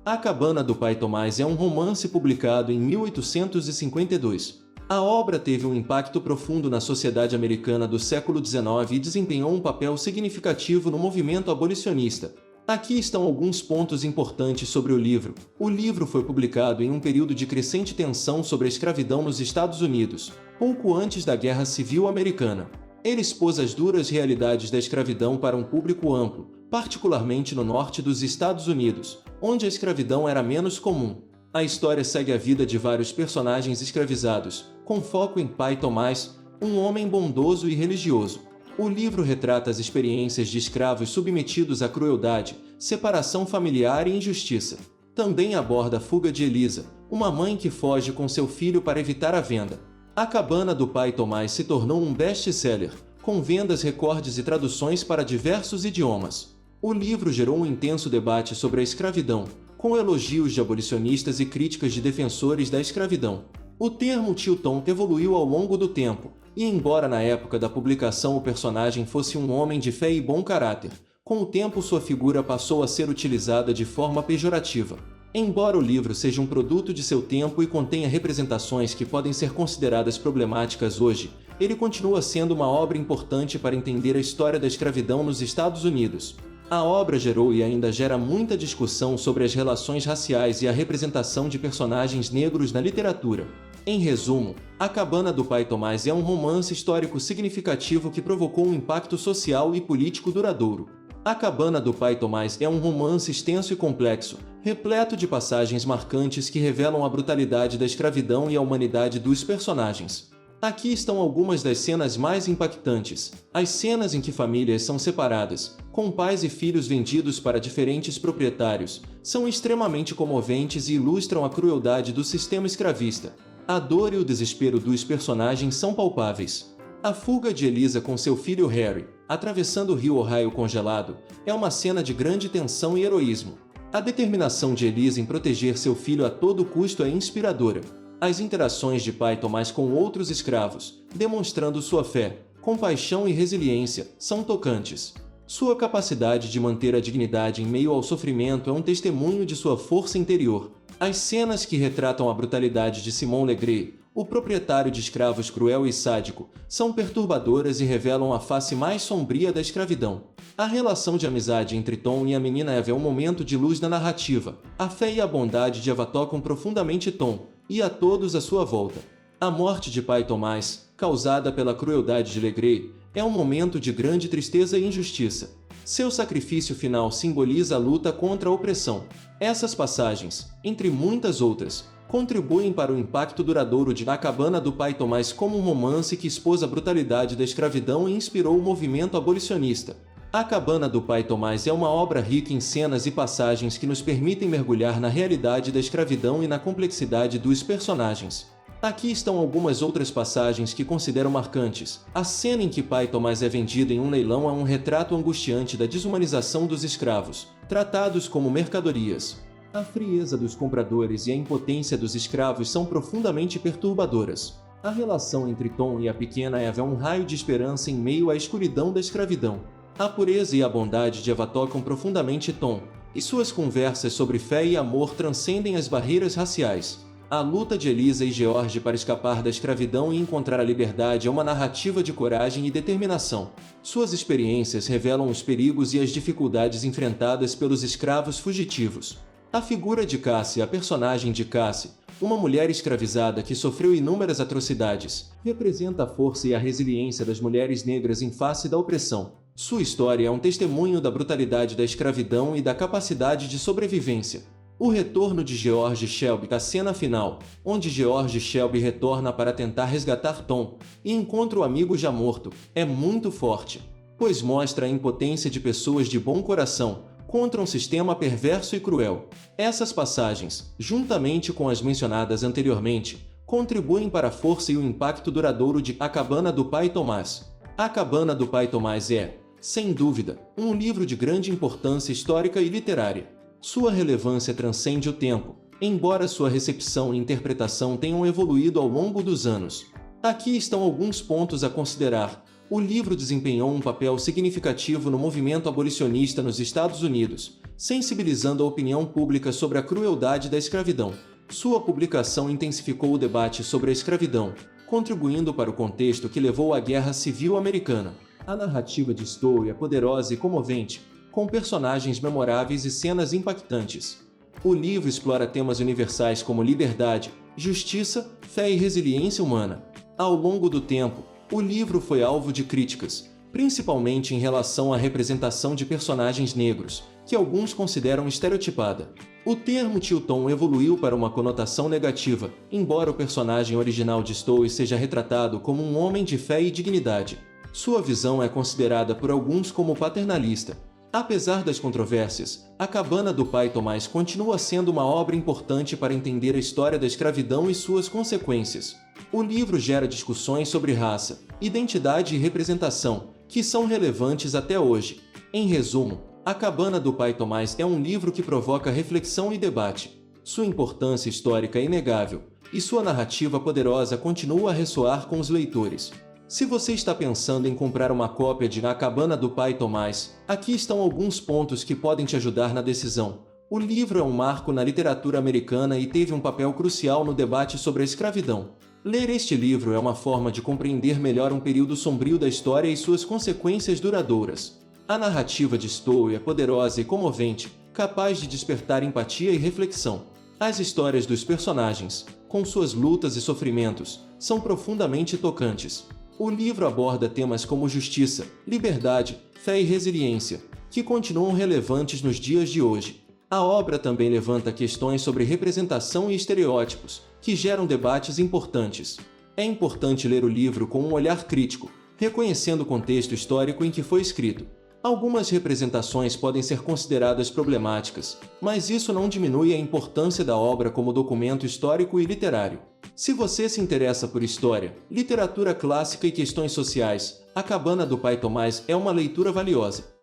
A Cabana do Pai Tomás é um romance publicado em 1852. A obra teve um impacto profundo na sociedade americana do século XIX e desempenhou um papel significativo no movimento abolicionista. Aqui estão alguns pontos importantes sobre o livro. O livro foi publicado em um período de crescente tensão sobre a escravidão nos Estados Unidos, pouco antes da Guerra Civil Americana. Ele expôs as duras realidades da escravidão para um público amplo, particularmente no norte dos Estados Unidos, onde a escravidão era menos comum. A história segue a vida de vários personagens escravizados, com foco em Pai Tomás, um homem bondoso e religioso. O livro retrata as experiências de escravos submetidos à crueldade, separação familiar e injustiça. Também aborda a fuga de Elisa, uma mãe que foge com seu filho para evitar a venda. A Cabana do Pai Tomás se tornou um best-seller, com vendas recordes e traduções para diversos idiomas. O livro gerou um intenso debate sobre a escravidão, com elogios de abolicionistas e críticas de defensores da escravidão. O termo Tio Tom evoluiu ao longo do tempo, e embora na época da publicação o personagem fosse um homem de fé e bom caráter, com o tempo sua figura passou a ser utilizada de forma pejorativa. Embora o livro seja um produto de seu tempo e contenha representações que podem ser consideradas problemáticas hoje, ele continua sendo uma obra importante para entender a história da escravidão nos Estados Unidos. A obra gerou e ainda gera muita discussão sobre as relações raciais e a representação de personagens negros na literatura. Em resumo, A Cabana do Pai Tomás é um romance histórico significativo que provocou um impacto social e político duradouro. A Cabana do Pai Tomás é um romance extenso e complexo, repleto de passagens marcantes que revelam a brutalidade da escravidão e a humanidade dos personagens. Aqui estão algumas das cenas mais impactantes. As cenas em que famílias são separadas, com pais e filhos vendidos para diferentes proprietários, são extremamente comoventes e ilustram a crueldade do sistema escravista. A dor e o desespero dos personagens são palpáveis. A fuga de Elisa com seu filho Harry, atravessando o rio Ohio congelado, é uma cena de grande tensão e heroísmo. A determinação de Elisa em proteger seu filho a todo custo é inspiradora. As interações de Pai Tomás com outros escravos, demonstrando sua fé, compaixão e resiliência, são tocantes. Sua capacidade de manter a dignidade em meio ao sofrimento é um testemunho de sua força interior. As cenas que retratam a brutalidade de Simon Legree, o proprietário de escravos cruel e sádico, são perturbadoras e revelam a face mais sombria da escravidão. A relação de amizade entre Tom e a menina Eva é um momento de luz na narrativa. A fé e a bondade de Eva tocam profundamente Tom, e a todos à sua volta. A morte de Pai Tomás, causada pela crueldade de Legree, é um momento de grande tristeza e injustiça. Seu sacrifício final simboliza a luta contra a opressão. Essas passagens, entre muitas outras, contribuem para o impacto duradouro de A Cabana do Pai Tomás como um romance que expôs a brutalidade da escravidão e inspirou o movimento abolicionista. A Cabana do Pai Tomás é uma obra rica em cenas e passagens que nos permitem mergulhar na realidade da escravidão e na complexidade dos personagens. Aqui estão algumas outras passagens que considero marcantes. A cena em que Pai Tomás é vendido em um leilão é um retrato angustiante da desumanização dos escravos, tratados como mercadorias. A frieza dos compradores e a impotência dos escravos são profundamente perturbadoras. A relação entre Tom e a pequena Eva é um raio de esperança em meio à escuridão da escravidão. A pureza e a bondade de Eva tocam profundamente Tom, e suas conversas sobre fé e amor transcendem as barreiras raciais. A luta de Elisa e George para escapar da escravidão e encontrar a liberdade é uma narrativa de coragem e determinação. Suas experiências revelam os perigos e as dificuldades enfrentadas pelos escravos fugitivos. A figura de Cassie, a personagem de Cassie, uma mulher escravizada que sofreu inúmeras atrocidades, representa a força e a resiliência das mulheres negras em face da opressão. Sua história é um testemunho da brutalidade da escravidão e da capacidade de sobrevivência. O retorno de George Shelby, a cena final, onde George Shelby retorna para tentar resgatar Tom e encontra o amigo já morto, é muito forte, pois mostra a impotência de pessoas de bom coração contra um sistema perverso e cruel. Essas passagens, juntamente com as mencionadas anteriormente, contribuem para a força e o impacto duradouro de A Cabana do Pai Tomás. A Cabana do Pai Tomás é, sem dúvida, um livro de grande importância histórica e literária. Sua relevância transcende o tempo, embora sua recepção e interpretação tenham evoluído ao longo dos anos. Aqui estão alguns pontos a considerar. O livro desempenhou um papel significativo no movimento abolicionista nos Estados Unidos, sensibilizando a opinião pública sobre a crueldade da escravidão. Sua publicação intensificou o debate sobre a escravidão, contribuindo para o contexto que levou à Guerra Civil Americana. A narrativa de Stowe é poderosa e comovente, com personagens memoráveis e cenas impactantes. O livro explora temas universais como liberdade, justiça, fé e resiliência humana. Ao longo do tempo, o livro foi alvo de críticas, principalmente em relação à representação de personagens negros, que alguns consideram estereotipada. O termo Tilton evoluiu para uma conotação negativa, embora o personagem original de Stowe seja retratado como um homem de fé e dignidade. Sua visão é considerada por alguns como paternalista. Apesar das controvérsias, A Cabana do Pai Tomás continua sendo uma obra importante para entender a história da escravidão e suas consequências. O livro gera discussões sobre raça, identidade e representação, que são relevantes até hoje. Em resumo, A Cabana do Pai Tomás é um livro que provoca reflexão e debate. Sua importância histórica é inegável, e sua narrativa poderosa continua a ressoar com os leitores. Se você está pensando em comprar uma cópia de A Cabana do Pai Tomás, aqui estão alguns pontos que podem te ajudar na decisão. O livro é um marco na literatura americana e teve um papel crucial no debate sobre a escravidão. Ler este livro é uma forma de compreender melhor um período sombrio da história e suas consequências duradouras. A narrativa de Stowe é poderosa e comovente, capaz de despertar empatia e reflexão. As histórias dos personagens, com suas lutas e sofrimentos, são profundamente tocantes. O livro aborda temas como justiça, liberdade, fé e resiliência, que continuam relevantes nos dias de hoje. A obra também levanta questões sobre representação e estereótipos, que geram debates importantes. É importante ler o livro com um olhar crítico, reconhecendo o contexto histórico em que foi escrito. Algumas representações podem ser consideradas problemáticas, mas isso não diminui a importância da obra como documento histórico e literário. Se você se interessa por história, literatura clássica e questões sociais, A Cabana do Pai Tomás é uma leitura valiosa.